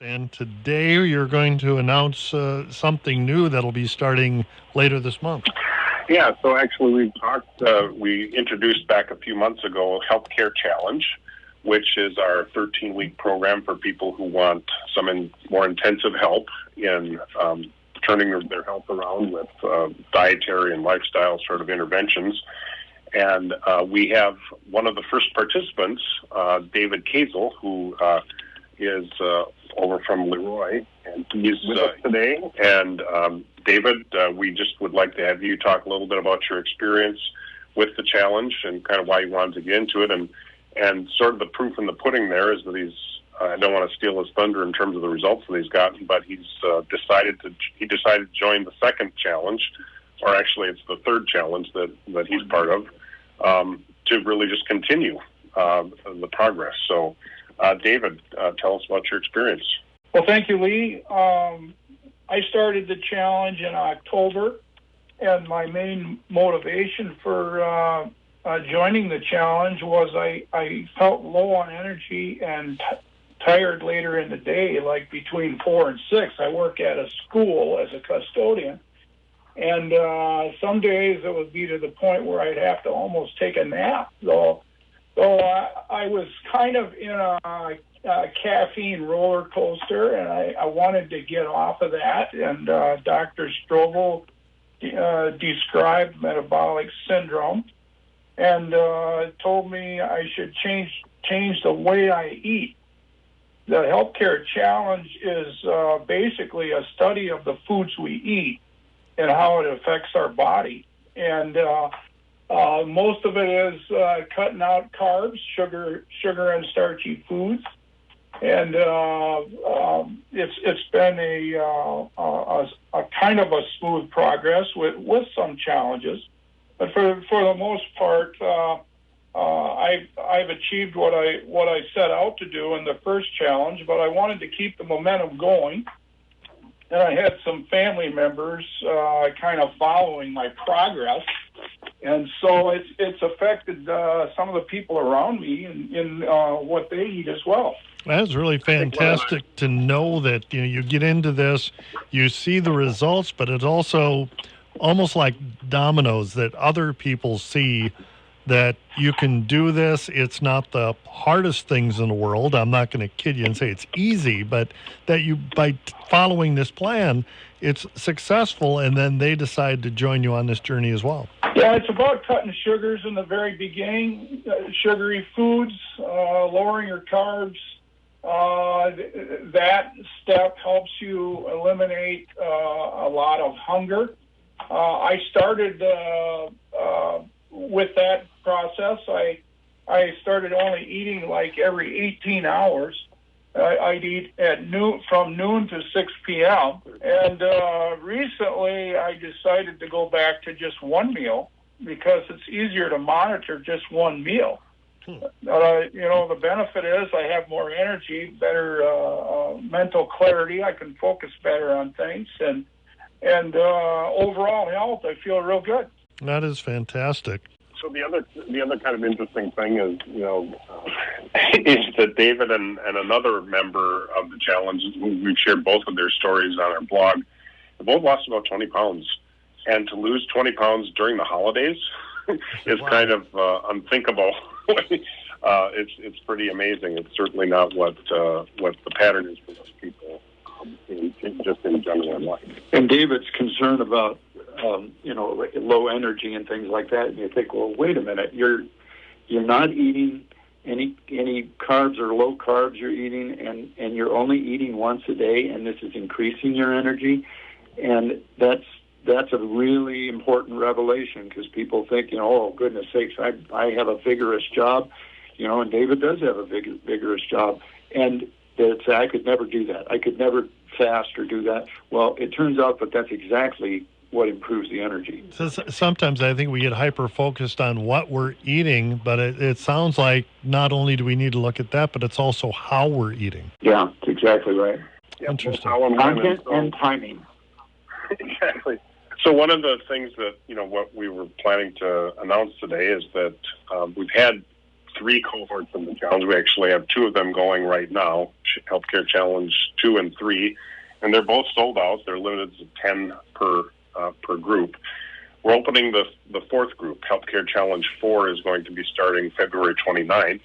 And today you're going to announce something new that'll be starting later this month. Yeah, so actually we introduced back a few months ago HELPcare Challenge, which is our 13-week program for people who want some more intensive help in turning their health around with dietary and lifestyle sort of interventions. And we have one of the first participants, David Kasel, who is over from Leroy, and he's with us today. And David, we just would like to have you talk a little bit about your experience with the challenge and kind of why you wanted to get into it, and sort of the proof in the pudding there is that I don't want to steal his thunder in terms of the results that he's gotten, but he's decided to join the second challenge, or actually it's the third challenge that he's part of, to really just continue the progress. So, David, tell us about your experience. Well, thank you, Lee. I started the challenge in October, and my main motivation for joining the challenge was I felt low on energy and tired later in the day, like between 4 and 6. I work at a school as a custodian, and some days it would be to the point where I'd have to almost take a nap. So I was kind of in a caffeine roller coaster, and I wanted to get off of that. And Dr. Strobel described metabolic syndrome and told me I should change the way I eat. The HELPcare Challenge is basically a study of the foods we eat and how it affects our body. And most of it is cutting out carbs, sugar and starchy foods. And it's been a kind of a smooth progress with some challenges, but for the most part, I've achieved what I set out to do in the first challenge. But I wanted to keep the momentum going, and I had some family members kind of following my progress, and so it's affected some of the people around me in what they eat as well. That's really fantastic to know that you get into this, you see the results, but it's also almost like dominoes that other people see that you can do this. It's not the hardest things in the world. I'm not going to kid you and say it's easy, but that you, by following this plan, it's successful, and then they decide to join you on this journey as well. Yeah, it's about cutting sugars in the very beginning, sugary foods, lowering your carbs. That step helps you eliminate a lot of hunger. I started with that process. I started only eating like every 18 hours. I'd eat at from noon to 6 p.m. And recently I decided to go back to just one meal because it's easier to monitor just one meal. The benefit is I have more energy, better mental clarity. I can focus better on things, and overall health, I feel real good. That is fantastic. So the other kind of interesting thing is, is that David and another member of the challenge, we've shared both of their stories on our blog, they both lost about 20 pounds. And to lose 20 pounds during the holidays is kind of unthinkable. It's pretty amazing. It's certainly not what the pattern is for most people, just in general in life. And David's concerned about low energy and things like that, and you think, well, wait a minute, you're not eating any carbs or low carbs you're eating, and you're only eating once a day, and this is increasing your energy, and that's a really important revelation, because people think, oh goodness sakes, I have a vigorous job, and David does have a vigorous job, and that I could never do that. I could never fast or do that. Well, it turns out that that's exactly what improves the energy. So sometimes I think we get hyper-focused on what we're eating, but it sounds like not only do we need to look at that, but it's also how we're eating. Yeah, that's exactly right. Interesting. Content and timing. Exactly. So one of the things that, what we were planning to announce today is that we've had 3 cohorts of the challenge. We actually have 2 of them going right now, HELPcare Challenge 2 and 3, and they're both sold out. They're limited to 10 per group. We're opening the 4th group. HELPcare Challenge 4 is going to be starting February 29th,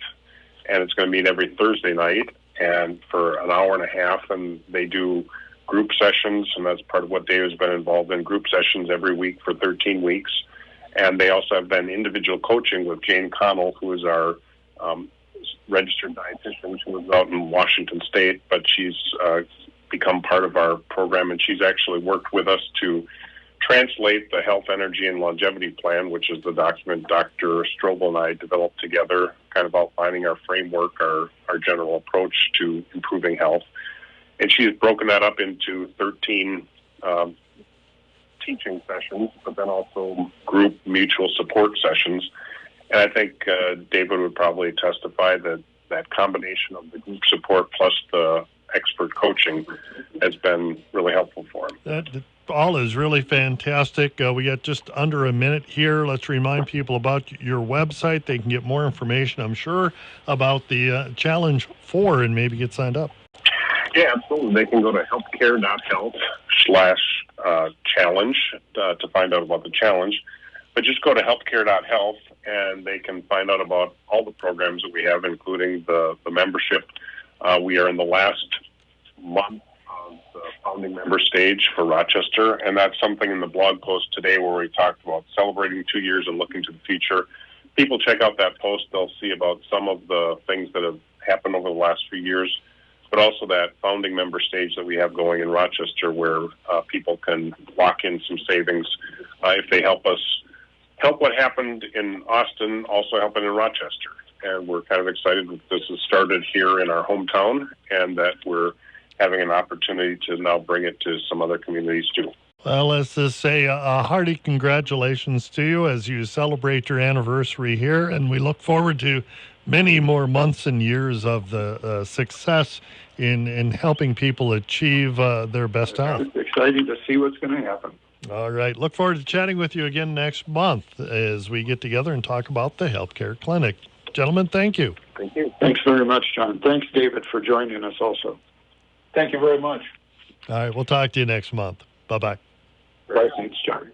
and it's going to meet every Thursday night and for an hour and a half, and they do group sessions, and that's part of what Dave has been involved in, group sessions every week for 13 weeks. And they also have been individual coaching with Jane Connell, who is our registered dietitian. She lives out in Washington State, but she's become part of our program, and she's actually worked with us to translate the Health, Energy, and Longevity Plan, which is the document Dr. Strobel and I developed together, kind of outlining our framework, our general approach to improving health. And she has broken that up into 13 teaching sessions, but then also group mutual support sessions. And I think David would probably testify that that combination of the group support plus the expert coaching has been really helpful for him. That all is really fantastic. We got just under a minute here. Let's remind people about your website. They can get more information, I'm sure, about the Challenge 4 and maybe get signed up. Yeah, absolutely. They can go to healthcare.health/challenge to find out about the challenge. But just go to healthcare.health and they can find out about all the programs that we have, including the membership. We are in the last month of the founding member stage for Rochester, and that's something in the blog post today where we talked about celebrating 2 years and looking to the future. People check out that post. They'll see about some of the things that have happened over the last few years, but also that founding member stage that we have going in Rochester where people can lock in some savings if they help what happened in Austin also happened in Rochester. And we're kind of excited that this has started here in our hometown and that we're having an opportunity to now bring it to some other communities too. Well, let's just say a hearty congratulations to you as you celebrate your anniversary here, and we look forward to many more months and years of the success in helping people achieve their best health. It's exciting to see what's going to happen. All right. Look forward to chatting with you again next month as we get together and talk about the HELPcare Clinic. Gentlemen, thank you. Thank you. Thanks very much, John. Thanks, David, for joining us also. Thank you very much. All right. We'll talk to you next month. Bye-bye. Bye. Thanks, John.